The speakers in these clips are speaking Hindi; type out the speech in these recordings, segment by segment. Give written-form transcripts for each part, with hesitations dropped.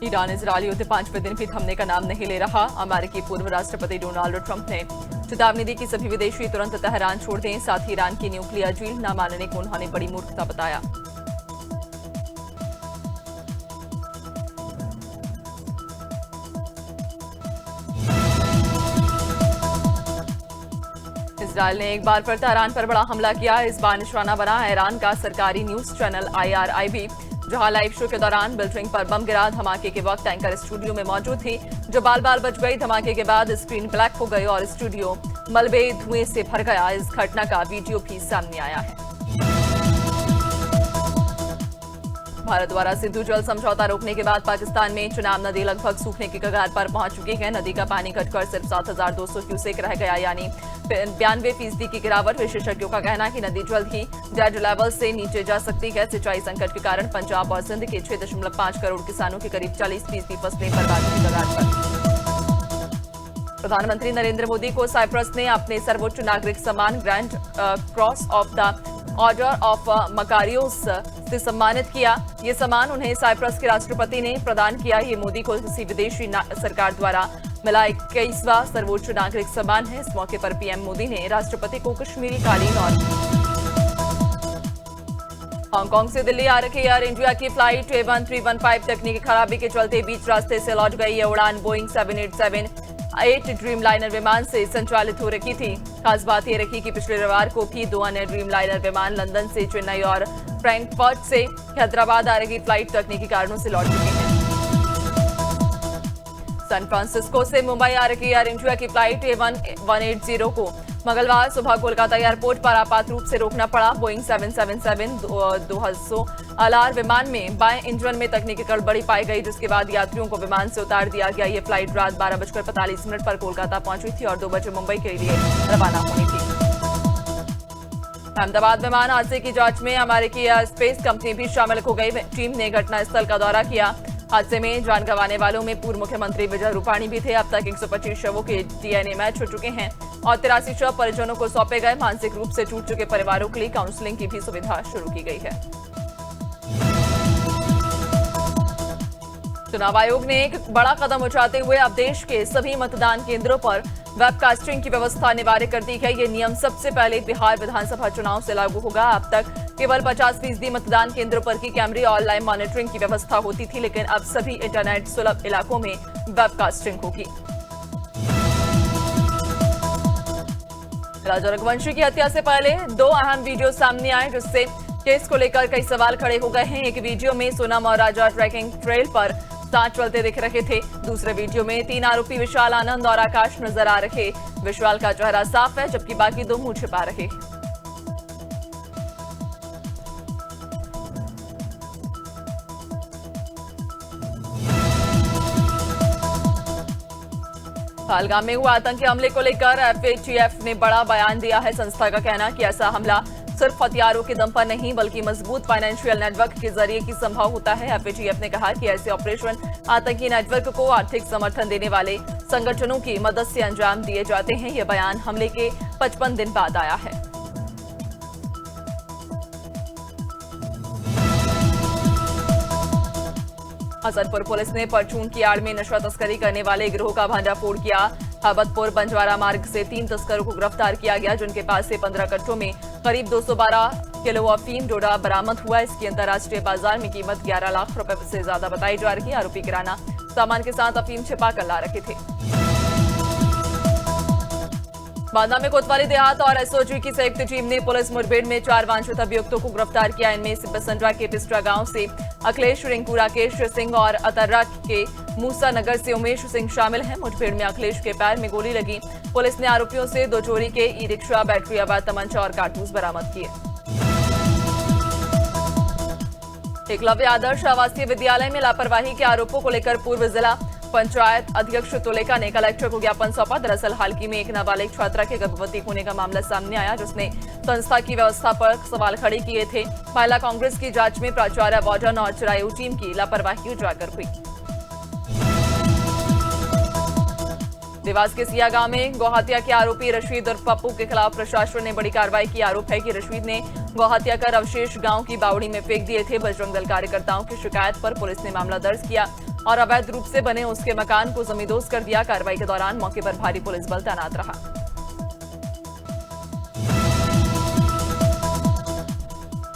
ईरान इजरायल युद्ध 5वें दिन भी थमने का नाम नहीं ले रहा। अमेरिकी पूर्व राष्ट्रपति डोनाल्ड ट्रंप ने चेतावनी दी कि सभी विदेशी तुरंत तेहरान छोड़ दें। साथ ही ईरान की न्यूक्लियर डील न मानने को उन्होंने बड़ी मूर्खता बताया। इजरायल ने एक बार फिर तेहरान पर बड़ा हमला किया। इस बार निशाना बना ईरान का सरकारी न्यूज चैनल IRIB, जहां लाइव शो के दौरान बिल्डिंग पर बम गिरा। धमाके के वक्त एंकर स्टूडियो में मौजूद थी, जो बाल बाल बच गई। धमाके के बाद स्क्रीन ब्लैक हो गई और स्टूडियो मलबे धुएं से भर गया। इस घटना का वीडियो भी सामने आया है। भारत द्वारा सिंधु जल समझौता रोकने के बाद पाकिस्तान में चिनाब नदी लगभग सूखने की कगार पर पहुंच चुकी है। नदी का पानी घटकर सिर्फ 7,200 क्यूसेक रह गया, यानी 92% की गिरावट। विशेषज्ञों का कहना है कि नदी जल्द ही डेड लेवल से नीचे जा सकती है। सिंचाई संकट के कारण पंजाब और सिंध के 6.5 करोड़ किसानों की करीब 40% फसलें बर्बादी की कगार पर। प्रधानमंत्री नरेंद्र मोदी को साइप्रस ने अपने सर्वोच्च नागरिक सम्मान grand cross of the order of Makarios से सम्मानित किया। ये सम्मान उन्हें साइप्रस के राष्ट्रपति ने प्रदान किया। ये मोदी को किसी विदेशी सरकार द्वारा मिला 21वां सर्वोच्च नागरिक सम्मान है। इस मौके पर पीएम मोदी ने राष्ट्रपति को कश्मीरी कालीन और हांगकांग से दिल्ली आ रही एयर इंडिया की फ्लाइट A1315 तकनीकी खराबी के चलते बीच रास्ते से लौट गई। ये उड़ान बोइंग 787-8 ड्रीमलाइनर विमान से संचालित हो रही थी। खास बात यह रही कि पिछले रविवार को भी 2 अन्य ड्रीमलाइनर विमान लंदन से चेन्नई और फ्रैंकफर्ट से हैदराबाद आ रही फ्लाइट तकनीकी कारणों से लौट चुकी है। सैन फ्रांसिस्को से मुंबई आ रही एयर इंडिया की फ्लाइट A1180 को मंगलवार सुबह कोलकाता एयरपोर्ट पर आपात रूप से रोकना पड़ा। बोइंग 777-200 LR विमान में बाएं इंजन में तकनीकी गड़बड़ी पाई गई, जिसके बाद यात्रियों को विमान से उतार दिया गया। ये फ्लाइट रात 12:45 पर कोलकाता पहुंची थी और 2 बजे मुंबई के लिए रवाना होनी थी। अहमदाबाद विमान हादसे की जांच में अमेरिकी एयर स्पेस कंपनी भी शामिल हो गई। टीम ने घटनास्थल का दौरा किया। हादसे में जान गंवाने वालों में पूर्व मुख्यमंत्री विजय रूपाणी भी थे। अब तक 125 शवों के DNA मैच हो चुके हैं और 83 शव परिजनों को सौंपे गए। मानसिक रूप से टूट चुके परिवारों के लिए काउंसलिंग की भी सुविधा शुरू की गई है। चुनाव आयोग ने एक बड़ा कदम उठाते हुए अब देश के सभी मतदान केंद्रों पर वेबकास्टिंग की व्यवस्था अनिवार्य कर दी है। ये नियम सबसे पहले बिहार विधानसभा चुनाव से लागू होगा। अब तक केवल 50% मतदान केंद्रों पर की कैमरे और लाइव मॉनिटरिंग की व्यवस्था होती थी, लेकिन अब सभी इंटरनेट सुलभ इलाकों में वेबकास्टिंग होगी। राजा रघुवंशी की हत्या से पहले 2 अहम वीडियो सामने आए, जिससे केस को लेकर कई सवाल खड़े हो गए हैं। एक वीडियो में सोनम और राजा ट्रैकिंग ट्रेल पर साथ चलते दिख रहे थे। दूसरे वीडियो में 3 आरोपी विशाल आनंद और आकाश नजर आ रहे। विशाल का चेहरा साफ है, जबकि बाकी 2 मुंह छिपा रहे। पहलगाम में हुआ आतंकी हमले को लेकर FATF ने बड़ा बयान दिया है। संस्था का कहना है कि ऐसा हमला सिर्फ हथियारों के दम पर नहीं, बल्कि मजबूत फाइनेंशियल नेटवर्क के जरिए की संभव होता है। FATF ने कहा कि ऐसे ऑपरेशन आतंकी नेटवर्क को आर्थिक समर्थन देने वाले संगठनों की मदद से अंजाम दिए जाते हैं। यह बयान हमले के 55 दिन बाद आया है। हसनपुर पुलिस ने परचून की आड़ में नशा तस्करी करने वाले गिरोह का भंडाफोड़ किया। हबतपुर बंजवारा मार्ग से 3 तस्करों को गिरफ्तार किया गया, जिनके पास से 15 कट्टों में करीब 212 किलो अफीम डोडा बरामद हुआ। इसकी अंतर्राष्ट्रीय बाजार में कीमत 11 लाख रुपए से ज्यादा बताई जा रही है। आरोपी किराना सामान के साथ अफीम छिपा कर ला रखे थे। बांदा में कोतवाली देहात और SOG की संयुक्त टीम ने पुलिस मुठभेड़ में 4 वांछित अभियुक्तों को गिरफ्तार किया। इनमें से बसंडरा के पिस्ट्रा गांव से अखिलेश, रिंकू राकेश सिंह और अतर्रा के मूसा नगर से उमेश सिंह शामिल हैं। मुठभेड़ में अखिलेश के पैर में गोली लगी। पुलिस ने आरोपियों से 2 चोरी के ई-रिक्शा, बैटरी, अवैध तमंचा और कारतूस बरामद किए। एकलव्य आदर्श आवासीय विद्यालय में लापरवाही के आरोपों को लेकर पूर्व जिला पंचायत अध्यक्ष तुलेका ने कलेक्टर को ज्ञापन सौंपा। दरअसल हाल ही में एक नाबालिग छात्रा के गर्भवती होने का मामला सामने आया, जिसने संस्था की व्यवस्था पर सवाल खड़े किए थे। महिला कांग्रेस की जांच में प्राचार्य वार्डन और चिरायू टीम की लापरवाही उजागर हुई। देवास के सिया गांव में गौहत्या के आरोपी रशीद और पप्पू के खिलाफ प्रशासन ने बड़ी कार्रवाई की। आरोप है कि रशीद ने गौहत्या कर अवशेष गांव की बावड़ी में फेंक दिए थे। बजरंग दल कार्यकर्ताओं की शिकायत पर पुलिस ने मामला दर्ज किया। और अवैध रूप से बने उसके मकान को जमींदोज कर दिया। कार्रवाई के दौरान मौके पर भारी पुलिस बल तैनात रहा।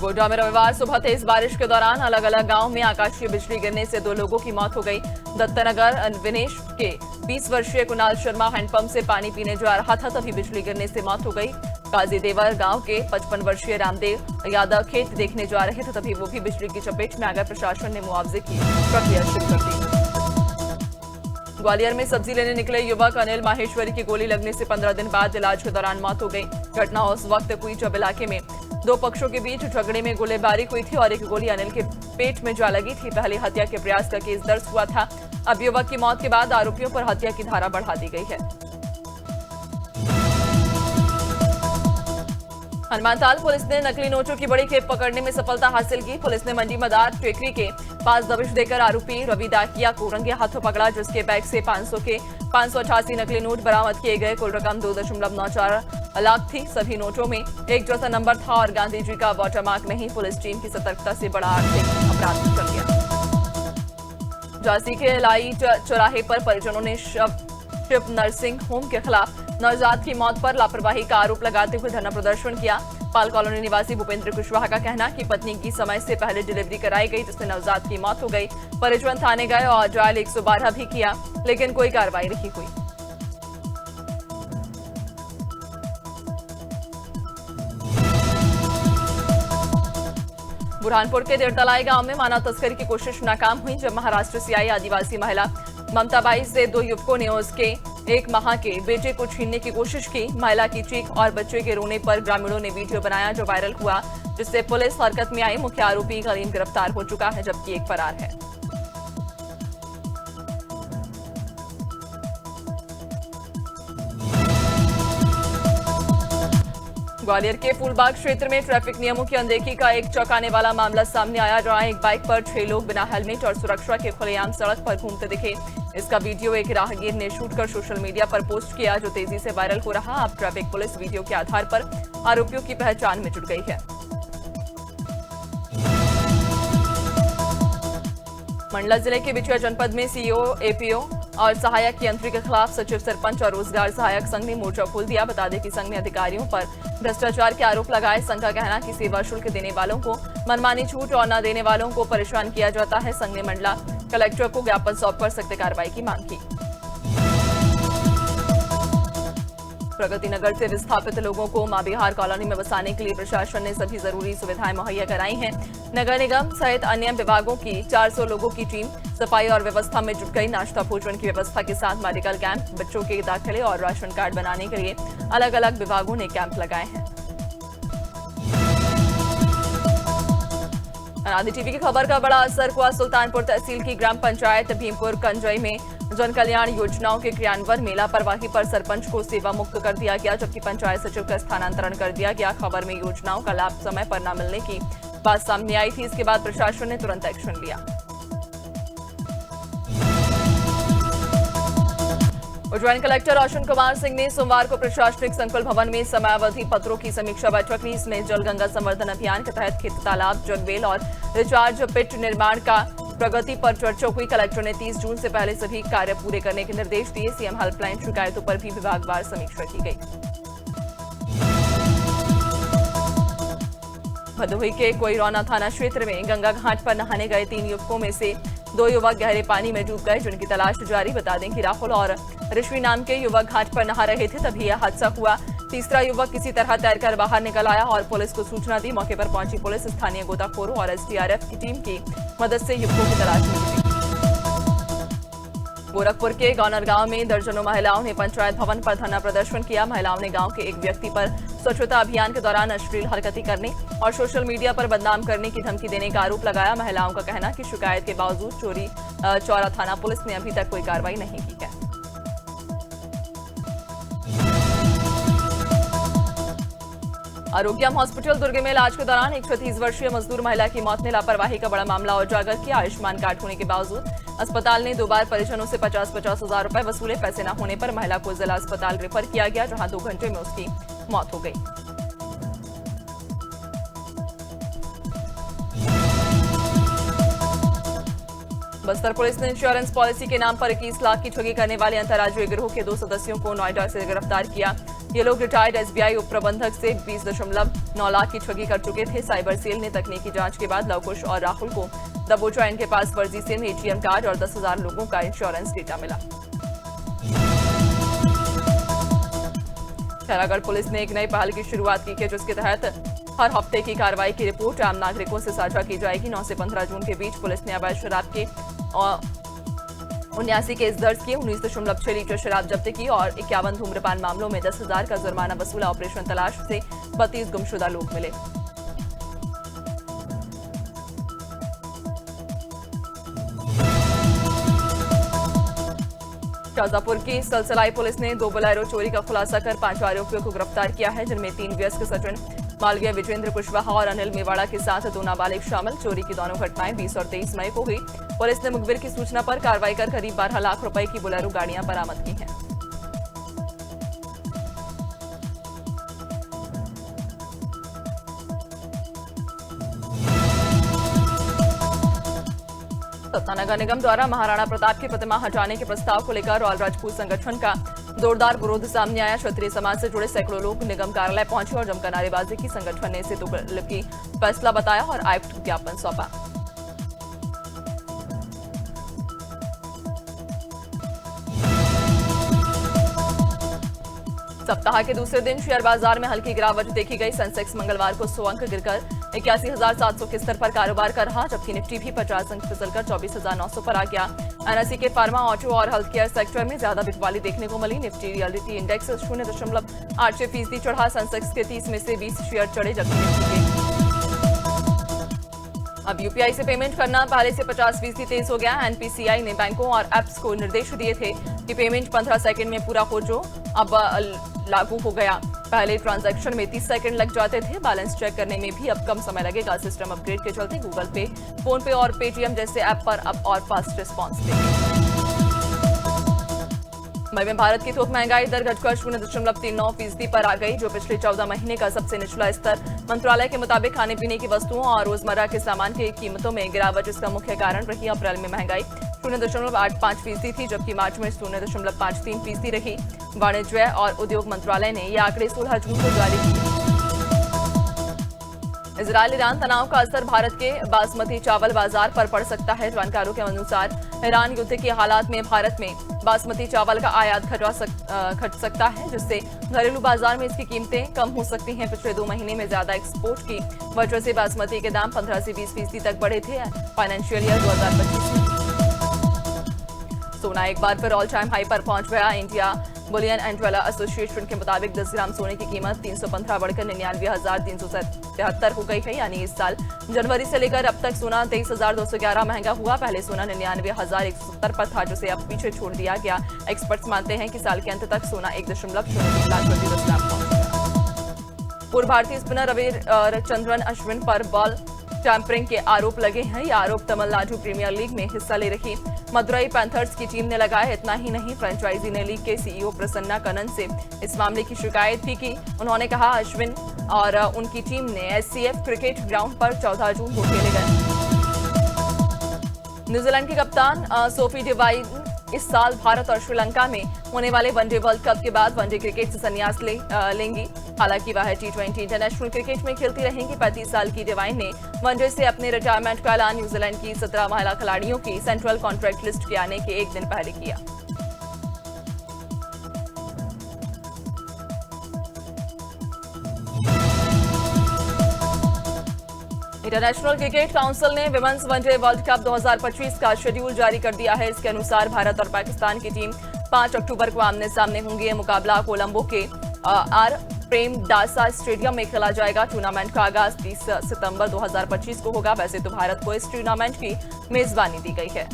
गोड्डा में रविवार सुबह तेज बारिश के दौरान अलग अलग गांव में आकाशीय बिजली गिरने से 2 लोगों की मौत हो गई। दत्तनगर विनेश के 20 वर्षीय कुणाल शर्मा हैंडपंप से पानी पीने जा रहा था, तभी बिजली गिरने से मौत हो गई। काजीदेवर गांव के 55 वर्षीय रामदेव यादव खेत देखने जा रहे थे, तभी वो भी बिजली की चपेट में आ गए। प्रशासन ने मुआवजे की प्रक्रिया शुरू कर दी। ग्वालियर में सब्जी लेने निकले युवक अनिल माहेश्वरी की गोली लगने से 15 दिन बाद इलाज के दौरान मौत हो गई। घटना उस वक्त हुई जब इलाके में 2 पक्षों के बीच झगड़े में गोलीबारी हुई थी और एक गोली अनिल के पेट में जा लगी थी। पहले हत्या के प्रयास का केस दर्ज हुआ था। अब युवक की मौत के बाद आरोपियों पर हत्या की धारा बढ़ा दी गई है। हनुमानताल पुलिस ने नकली नोटों की बड़ी खेप पकड़ने में सफलता हासिल की। पुलिस ने मंडी मदार टेकरी के पास दबिश देकर आरोपी रवि दाकिया को रंगे हाथों पकड़ा, जिसके बैग से 500 के 588 नकली नोट बरामद किए गए। कुल रकम 2.94 लाख थी। सभी नोटों में एक जैसा नंबर था और गांधी जी का वाटरमार्क नहीं। पुलिस टीम की सतर्कता से बड़ा आर्थिक अपराध कर दिया। झांसी के लाइट चौराहे पर परिजनों ने शिव नर्सिंग होम के खिलाफ नवजात की मौत पर लापरवाही का आरोप लगाते हुए धरना प्रदर्शन किया। पाल कॉलोनी निवासी भूपेंद्र कुशवाहा का कहना कि पत्नी की समय से पहले डिलीवरी कराई गई, जिससे नवजात की मौत हो गई। परिजन थाने गए और डायल 112 भी किया, लेकिन कोई कार्रवाई नहीं हुई। बुरहानपुर के देरतलाई गांव में मानव तस्करी की कोशिश नाकाम हुई, जब महाराष्ट्र से आई आदिवासी महिला ममताबाई से 2 युवकों ने उसके 1 माह के बेटे को छीनने की कोशिश की। महिला की चीख और बच्चे के रोने पर ग्रामीणों ने वीडियो बनाया, जो वायरल हुआ, जिससे पुलिस हरकत में आई। मुख्य आरोपी करीम गिरफ्तार हो चुका है, जबकि एक फरार है। ग्वालियर के फूलबाग क्षेत्र में ट्रैफिक नियमों की अनदेखी का एक चौंकाने वाला मामला सामने आया, जहां एक बाइक पर 6 लोग बिना हेलमेट और सुरक्षा के खुलेआम सड़क पर घूमते दिखे। इसका वीडियो एक राहगीर ने शूट कर सोशल मीडिया पर पोस्ट किया, जो तेजी से वायरल हो रहा। अब ट्रैफिक पुलिस वीडियो के आधार पर आरोपियों की पहचान में जुट गई है। मंडला जिले के बिछुआ जनपद में सीईओ, एपीओ और सहायक यंत्री के खिलाफ सचिव, सरपंच और रोजगार सहायक संघ ने मोर्चा खोल दिया। बता दें कि संघ ने अधिकारियों पर भ्रष्टाचार के आरोप लगाए। संघ का कहना कि सेवा शुल्क देने वालों को मनमानी छूट और न देने वालों को परेशान किया जाता है। संघ ने मंडला कलेक्टर को ज्ञापन सौंपकर सख्त कार्रवाई की मांग की। प्रगति नगर से विस्थापित लोगों को मां बिहार कॉलोनी में बसाने के लिए प्रशासन ने सभी जरूरी सुविधाएं मुहैया कराई हैं। नगर निगम सहित अन्य विभागों की 400 लोगों की टीम सफाई और व्यवस्था में जुट गई। नाश्ता भोजन की व्यवस्था के साथ मेडिकल कैंप, बच्चों के दाखिले और राशन कार्ड बनाने के लिए अलग अलग विभागों ने कैंप लगाए हैं। अनादि टीवी की खबर का बड़ा असर हुआ सुल्तानपुर तहसील की ग्राम पंचायत भीमपुर कंजई में जन कल्याण योजनाओं के क्रियान्वयन में लापरवाही पर सरपंच को सेवा मुक्त कर दिया गया, जबकि पंचायत सचिव का स्थानांतरण कर दिया गया। खबर में योजनाओं का लाभ समय पर न मिलने की बात सामने आई थी। इसके बाद प्रशासन ने तुरंत एक्शन लिया। उज्जैन कलेक्टर रोशन कुमार सिंह ने सोमवार को प्रशासनिक संकुल भवन में समयावधि पत्रों की समीक्षा बैठक ली। इसमें जल गंगा संवर्धन अभियान के तहत खेत तालाब, जगवेल और रिचार्ज पिट निर्माण का प्रगति पर चर्चा हुई। कलेक्टर ने 30 जून से पहले सभी कार्य पूरे करने के निर्देश दिए। सीएम हेल्पलाइन शिकायतों पर भी विभागवार समीक्षा की गई। भदोही के कोइरौना थाना क्षेत्र में गंगा घाट पर नहाने गए 3 युवकों में से 2 युवक गहरे पानी में डूब गए, जिनकी तलाश जारी। बता दें कि राहुल और ऋषि नाम के युवक घाट पर नहा रहे थे, तभी यह हादसा हुआ। तीसरा युवक किसी तरह तैरकर बाहर निकल आया और पुलिस को सूचना दी। मौके पर पहुंची पुलिस स्थानीय गोताखोरों और एसडीआरएफ की टीम की मदद से युवकों की तलाश में जुटी। गोरखपुर के गौनर गांव में दर्जनों महिलाओं ने पंचायत भवन पर धरना प्रदर्शन किया। महिलाओं ने गांव के एक व्यक्ति पर स्वच्छता अभियान के दौरान अश्लील हरकतें करने और सोशल मीडिया पर बदनाम करने की धमकी देने का आरोप लगाया। महिलाओं का कहना कि शिकायत के बावजूद चौरा थाना पुलिस ने अभी तक कोई कार्रवाई नहीं की है। आरोग्यम हॉस्पिटल दुर्ग में इलाज के दौरान 130 वर्षीय मजदूर महिला की मौत ने लापरवाही का बड़ा मामला उजागर किया। आयुष्मान कार्ड होने के बावजूद अस्पताल ने 2 बार परिजनों से 50-50 हजार रुपए वसूले। पैसे न होने पर महिला को जिला अस्पताल रेफर किया गया, जहां 2 घंटे में उसकी मौत हो गई। बस्तर पुलिस ने इंश्योरेंस पॉलिसी के नाम पर 21 लाख की ठगी करने वाले अंतर्राज्यीय गिरोह के 2 सदस्यों को नोएडा से गिरफ्तार किया। ये लोग रिटायर्ड एसबीआई उप प्रबंधक से 20.9 लाख की ठगी कर चुके थे। साइबर सेल ने तकनीकी जांच के बाद लवकुश और राहुल को दबोचा। इनके पास फर्जी सिम, एटीएम कार्ड और 10,000 लोगों का इंश्योरेंस डेटा मिला। खैरागढ़ पुलिस ने एक नई पहल की शुरुआत की है, जिसके तहत हर हफ्ते की कार्रवाई की रिपोर्ट आम नागरिकों से साझा की जाएगी। 9 से 15 जून के बीच पुलिस ने अवैध शराब के 79 केस दर्ज किए, 19.6 लीटर शराब जब्त की और 51 धूम्रपान मामलों में 10,000 का जुर्माना वसूला। ऑपरेशन तलाश से 32 गुमशुदा लोग मिले। शाजापुर की सलसलाई पुलिस ने 2 बोलेरो चोरी का खुलासा कर 5 आरोपियों को गिरफ्तार किया है, जिनमें 3 वयस्क सचिन मालवीय, विजेंद्र कुशवाहा और अनिल मेवाड़ा के साथ 2 नाबालिग शामिल। चोरी की दोनों घटनाएं 20 और 23 मई को हुई। पुलिस ने मुखबिर की सूचना पर कार्रवाई कर करीब 12 लाख रुपए की बोलेरो गाड़ियां बरामद की हैं। सतना नगर निगम द्वारा महाराणा प्रताप की प्रतिमा हटाने के प्रस्ताव को लेकर ऑल राजपूत संगठन का जोरदार विरोध सामने आया। क्षत्रिय समाज से जुड़े सैकड़ों लोग निगम कार्यालय पहुंचे और जमकर नारेबाजी की। संगठन ने इसे तुगलकी फैसला बताया और आयुक्त को ज्ञापन सौंपा। सप्ताह के दूसरे दिन शेयर बाजार में हल्की गिरावट देखी गई। सेंसेक्स मंगलवार को 100 अंक गिरकर 81,700 के स्तर पर कारोबार कर रहा, जबकि निफ्टी भी 50 अंक फिसलकर 24,900 पर आ गया। एनएसई के फार्मा, ऑटो और हेल्थ केयर सेक्टर में ज्यादा बिकवाली देखने को मिली। निफ्टी रियलिटी इंडेक्स 0.86% चढ़ा। सेंसेक्स के 30 में से 20 शेयर चढ़े, जबकि निफ्टी के अब यूपीआई से पेमेंट करना पहले से 50% तेज हो गया। एनपीसीआई ने बैंकों और एप्स को निर्देश दिए थे कि पेमेंट 15 सेकंड में पूरा हो, जो अब लागू हो गया। पहले ट्रांजैक्शन में 30 सेकंड लग जाते थे। बैलेंस चेक करने में भी अब कम समय लगेगा। सिस्टम अपग्रेड के चलते गूगल पे, फोन पे और पेटीएम जैसे ऐप पर अब और फास्ट रिस्पॉन्स देंगे। मई में भारत की थोक महंगाई दर घटकर 0.39% पर आ गई, जो पिछले 14 महीने का सबसे निचला स्तर। मंत्रालय के मुताबिक खाने पीने की वस्तुओं और रोजमर्रा के सामान की कीमतों में गिरावट इसका मुख्य कारण रही। अप्रैल में महंगाई 0.85% थी, जबकि मार्च में 0.53% रही। वाणिज्य और उद्योग मंत्रालय ने ये आंकड़े 16 जून को जारी किए। इजरायल ईरान तनाव का असर भारत के बासमती चावल बाजार पर पड़ सकता है। जानकारों के अनुसार ईरान युद्ध के हालात में भारत में बासमती चावल का आयात घट सकता है, जिससे घरेलू बाजार में इसकी कीमतें कम हो सकती हैं। पिछले 2 महीने में ज्यादा एक्सपोर्ट की वजह से बासमती के दाम 15 से 20% तक बढ़े थे। फाइनेंशियल ईयर 2025 में सोना एक बार फिर ऑल टाइम हाई पर पहुंच गया। India Boolean and jeweller association के मुताबिक 10 ग्राम सोने की कीमत 315 बढ़कर 99,373 हो गई है। यानी इस साल जनवरी से लेकर अब तक सोना 23,211 महंगा हुआ। पहले सोना 99,170 पर था, जिसे अब पीछे छोड़ दिया गया। एक्सपर्ट्स मानते हैं कि साल के अंत तक सोना 1.03 लाख प्रति 10 ग्राम पहुंचेगा। पूर्व भारतीय स्पिनर रविचंद्रन अश्विन पर बॉल टैंपरिंग के आरोप लगे हैं। ये आरोप तमिलनाडु प्रीमियर लीग में हिस्सा ले रही मदुरई पैंथर्स की टीम ने लगाया। इतना ही नहीं, फ्रेंचाइजी ने लीग के सीईओ प्रसन्ना कनन से इस मामले की शिकायत भी की। उन्होंने कहा अश्विन और उनकी टीम ने एससीएफ क्रिकेट ग्राउंड पर 14 जून को खेले गए। न्यूजीलैंड की कप्तान सोफी डिवाइन इस साल भारत और श्रीलंका में होने वाले वनडे वर्ल्ड कप के बाद वनडे क्रिकेट से संन्यास लेंगी। हालांकि वह T20 इंटरनेशनल क्रिकेट में खेलती रहेंगी। 35 साल की डिवाइन ने वनडे से अपने रिटायरमेंट का ऐलान न्यूजीलैंड की 17 महिला खिलाड़ियों की सेंट्रल कॉन्ट्रैक्ट लिस्ट के आने के एक दिन पहले किया। इंटरनेशनल क्रिकेट काउंसिल ने विमेंस वनडे वर्ल्ड कप 2025 का शेड्यूल जारी कर दिया है। इसके अनुसार भारत और पाकिस्तान की टीम 5 अक्टूबर को आमने सामने होंगी। ये मुकाबला कोलंबो के आर प्रेमदासा स्टेडियम में खेला जाएगा। टूर्नामेंट का आगाज 30 सितंबर 2025 को होगा। वैसे तो भारत को इस टूर्नामेंट की मेजबानी दी गई है।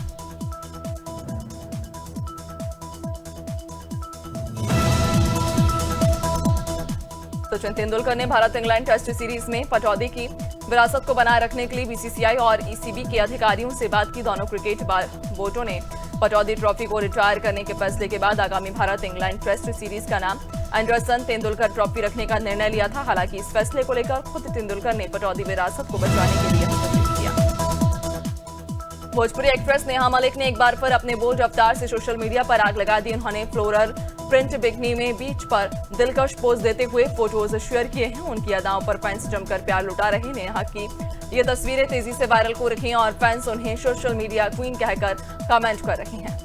सचिन तेंदुलकर ने भारत इंग्लैंड टेस्ट सीरीज में पटौदी की विरासत को बनाए रखने के लिए बीसीसीआई और ईसीबी के अधिकारियों से बात की। दोनों क्रिकेट बोर्डों ने पटौदी ट्रॉफी को रिटायर करने के फैसले के बाद आगामी भारत इंग्लैंड टेस्ट सीरीज का नाम एंडरसन तेंदुलकर ट्रॉफी रखने का निर्णय लिया था। हालांकि इस फैसले को लेकर खुद तेंदुलकर ने पटौदी विरासत को बचाने के लिए हस्तक्षेप किया। भोजपुरी एक्ट्रेस नेहा मलिक ने एक बार फिर अपने बोल्ड रफ्तार से सोशल मीडिया पर आग लगा दी। उन्होंने फ्लोरल प्रिंट बिकनी में बीच पर दिलकश पोज देते हुए फोटोज शेयर किए हैं। उनकी अदाओं पर फैंस जमकर प्यार लुटा रहे। नेहा की ये तस्वीरें तेजी से वायरल हो रही हैं और फैंस उन्हें सोशल मीडिया क्वीन कहकर कमेंट कर रहे हैं।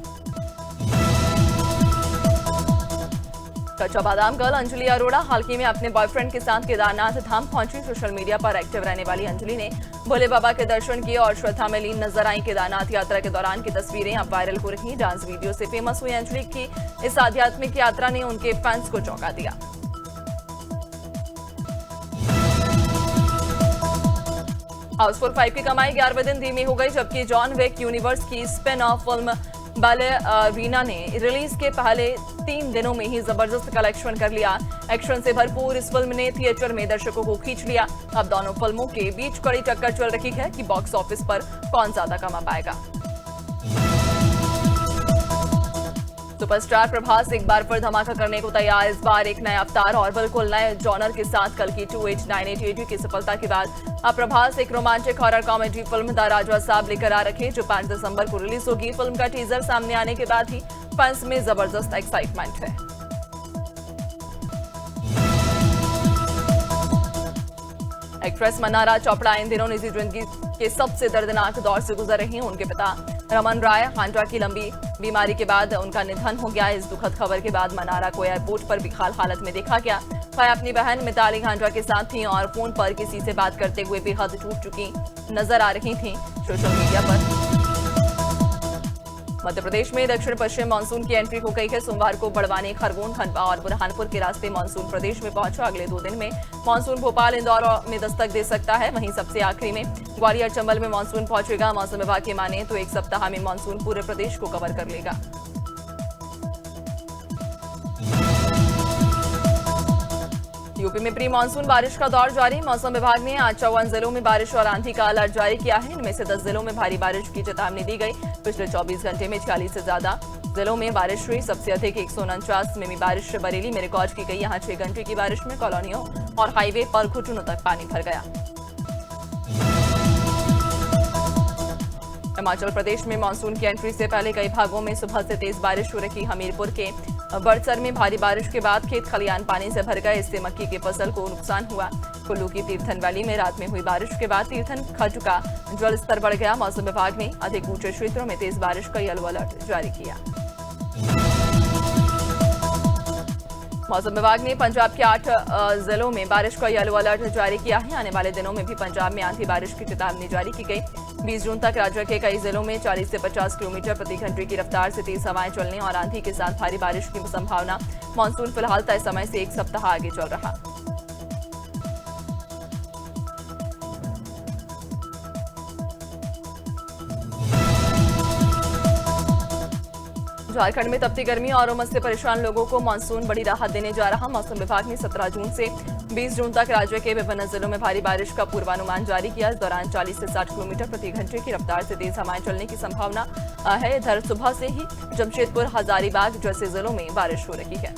कच्चा बादाम गर्ल अंजलि अरोड़ा हाल ही में अपने बॉयफ्रेंड के साथ केदारनाथ धाम पहुंची। सोशल मीडिया पर एक्टिव रहने वाली अंजलि ने भोले बाबा के दर्शन किए और श्रद्धा में लीन नजर आई। केदारनाथ यात्रा के दौरान की तस्वीरें अब वायरल हो रही। डांस वीडियो से फेमस हुई अंजलि की इस आध्यात्मिक यात्रा ने उनके फैंस को चौंका दिया। हाउसफुल 5 की कमाई 11वें दिन धीमी हो गई, जबकि जॉन विक यूनिवर्स की स्पिन ऑफ फिल्म बैलेरिना ने रिलीज के पहले 3 दिनों में ही जबरदस्त कलेक्शन कर लिया। एक्शन से भरपूर इस फिल्म ने थिएटर में दर्शकों को खींच लिया। अब दोनों फिल्मों के बीच कड़ी टक्कर चल रही है कि बॉक्स ऑफिस पर कौन ज्यादा कमा पाएगा। सुपरस्टार प्रभास एक बार फिर धमाका करने को तैयार। इस बार एक नया अवतार और बिल्कुल नए जॉनर के साथ कल की 2898 की सफलता के बाद अब प्रभास एक romantic horror comedy film the Raja Saab लेकर आ रखे, जो 5 दिसंबर को रिलीज होगी। फिल्म का टीजर सामने आने के बाद ही फैंस में जबरदस्त एक्साइटमेंट है। एक्ट्रेस मन्नारा चोपड़ा इन दिनों निजी जिंदगी के सबसे दर्दनाक दौर से गुजर रही हैं। उनके पिता रमन राय हांड्रा की लंबी बीमारी के बाद उनका निधन हो गया। इस दुखद खबर के बाद मन्नारा को एयरपोर्ट पर बेहाल हालत में देखा गया। वह अपनी बहन मिताली हांड्रा के साथ थी और फोन पर किसी से बात करते हुए बेहद टूट चुकी नजर आ रही थी। सोशल मीडिया पर मध्य प्रदेश में दक्षिण पश्चिम मानसून की एंट्री हो गई है। सोमवार को बड़वानी, खरगोन, खंडवा और बुरहानपुर के रास्ते मानसून प्रदेश में पहुंचा। अगले 2 दिन में मानसून भोपाल, इंदौर में दस्तक दे सकता है। वहीं सबसे आखिरी में ग्वालियर, चंबल में मानसून पहुंचेगा। मौसम विभाग की माने तो 1 सप्ताह में मानसून पूरे प्रदेश को कवर कर लेगा। यूपी में प्री मानसून बारिश का दौर जारी। मौसम विभाग ने आज 54 जिलों में बारिश और आंधी का अलर्ट जारी किया है। इनमें से 10 जिलों में भारी बारिश की चेतावनी दी गई। पिछले 24 घंटे में 46 से ज्यादा जिलों में बारिश हुई। सबसे अधिक 149 में बारिश बरेली में रिकॉर्ड की गई। यहाँ 6 घंटे की बारिश में कॉलोनियों और हाईवे पर घुटनों तक पानी भर गया। हिमाचल प्रदेश में मानसून की एंट्री से पहले कई भागों में सुबह से तेज बारिश हो रही। हमीरपुर के बड़सर में भारी बारिश के बाद खेत खलियान पानी से भर गए। इससे मक्की की फसल को नुकसान हुआ। कुल्लू की तीर्थन वैली में रात में हुई बारिश के बाद तीर्थन खड्ड का जल स्तर बढ़ गया। मौसम विभाग ने अधिक ऊंचे क्षेत्रों में तेज बारिश का येलो अलर्ट जारी किया। मौसम विभाग ने पंजाब के 8 जिलों में बारिश का येलो अलर्ट जारी किया है। आने वाले दिनों में भी पंजाब में आंधी बारिश की चेतावनी जारी की गई। 20 जून तक राज्य के कई जिलों में 40 से 50 किलोमीटर प्रति घंटे की रफ्तार से तेज हवाएं चलने और आंधी के साथ भारी बारिश की संभावना। मानसून फिलहाल तय समय से 1 सप्ताह आगे चल रहा। झारखंड में तपती गर्मी और उमस से परेशान लोगों को मानसून बड़ी राहत देने जा रहा। मौसम विभाग ने 17 जून से 20 जून तक राज्य के विभिन्न जिलों में भारी बारिश का पूर्वानुमान जारी किया। इस दौरान 40 से 60 किलोमीटर प्रति घंटे की रफ्तार से तेज हवाएं चलने की संभावना है। इधर सुबह से ही जमशेदपुर, हजारीबाग जैसे जिलों में बारिश हो रही है।